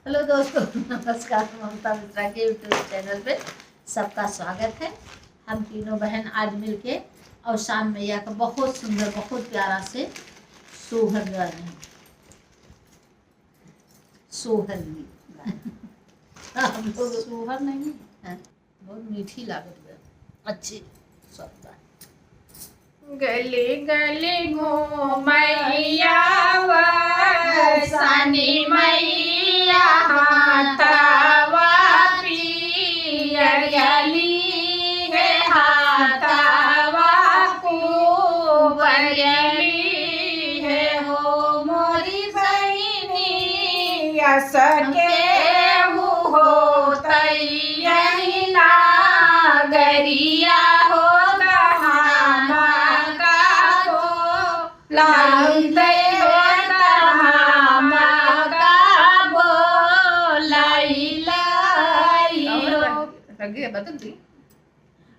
Hello दोस्तों, नमस्कार। ममता मिश्रा के यूट्यूब चैनल पे सबका स्वागत है। हम तीनों बहन आज मिलके और शाम मैया का बहुत सुंदर, बहुत प्यारा से सोहर गा रहे हैं। सोहर हम लोग सोहर नहीं हैं, बहुत मीठी लागत है, अच्छी शब्द है। गली गली घूमैया वसानी मैया हाथावा पियरियली है हाथावा कुबरियली है हो मोरी बहिनी सके हो तैयरी नागरिया हो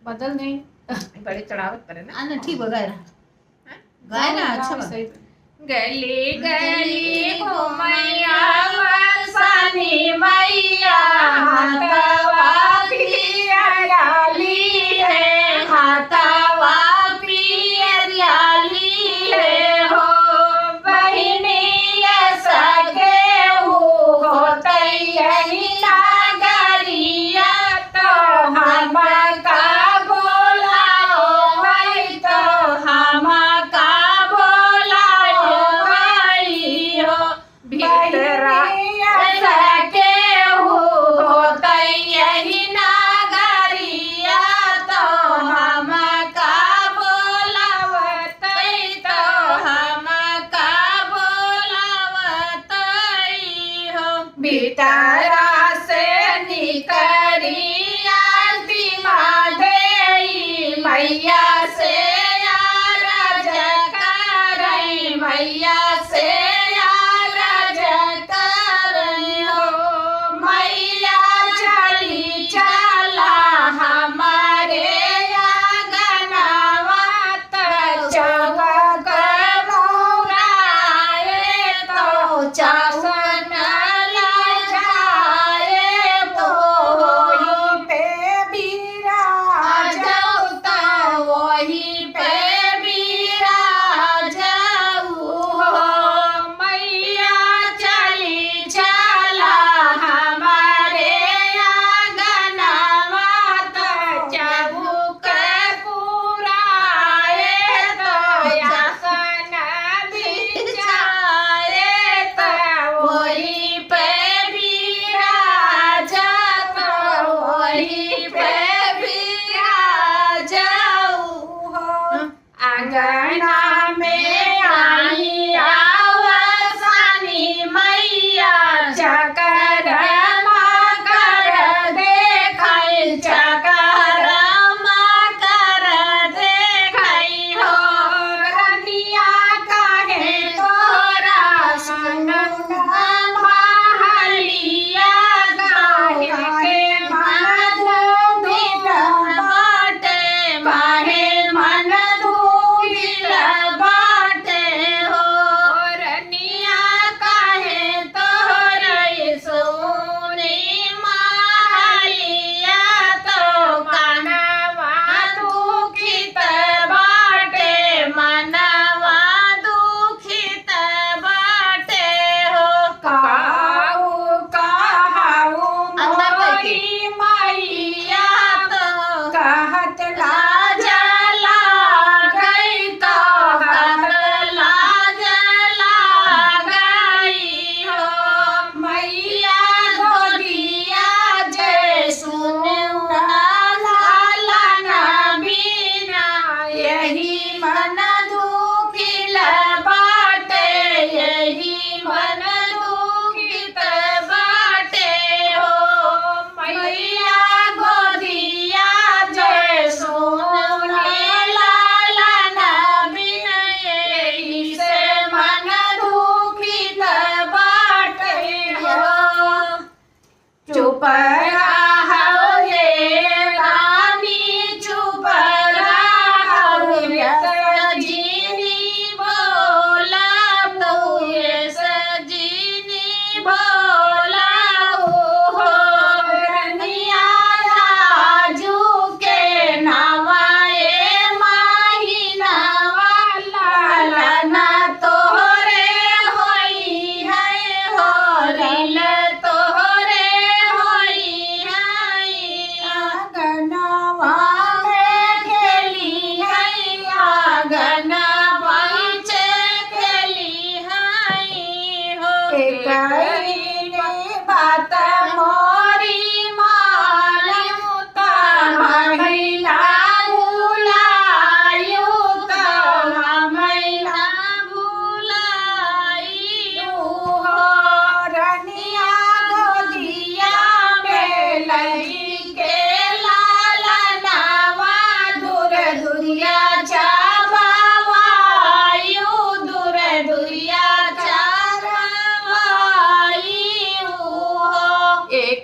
बदल नहीं बड़े चढ़ावत करे ना आना ठीक है, गाय ना अच्छा सही। गली गली घूमैया वसानी मैया हाथवा पियरियली है हाथवा पियरियली है हो बहिनी सके हो तैयरी नागरिया तो हम का बोलाओ भाई तो हम का बोलाओ भाई हो भीतरा सके हो तैयरी नागरिया तो हम का बोलावत तो हम का बोलावत हो भीतरा से निकरिया देई मैया से मैया से हो मैया चली चला हमारे गनवा चौक मोराए तो चासन लजाए तो वही पे बिराजऊ तो वही पे बिराजऊ हो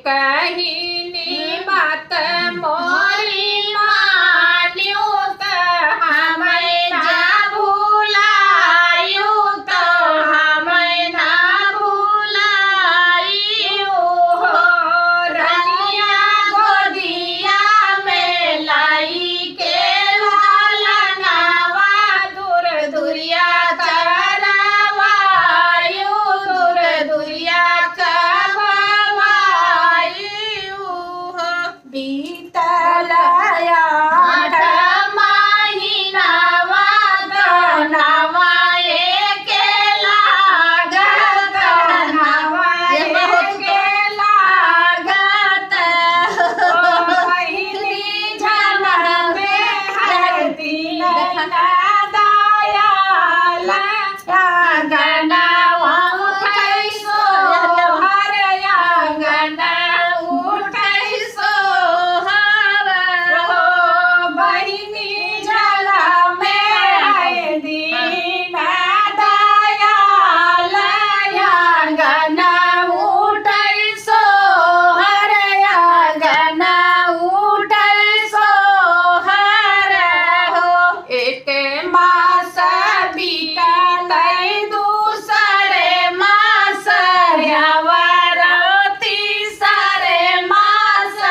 कही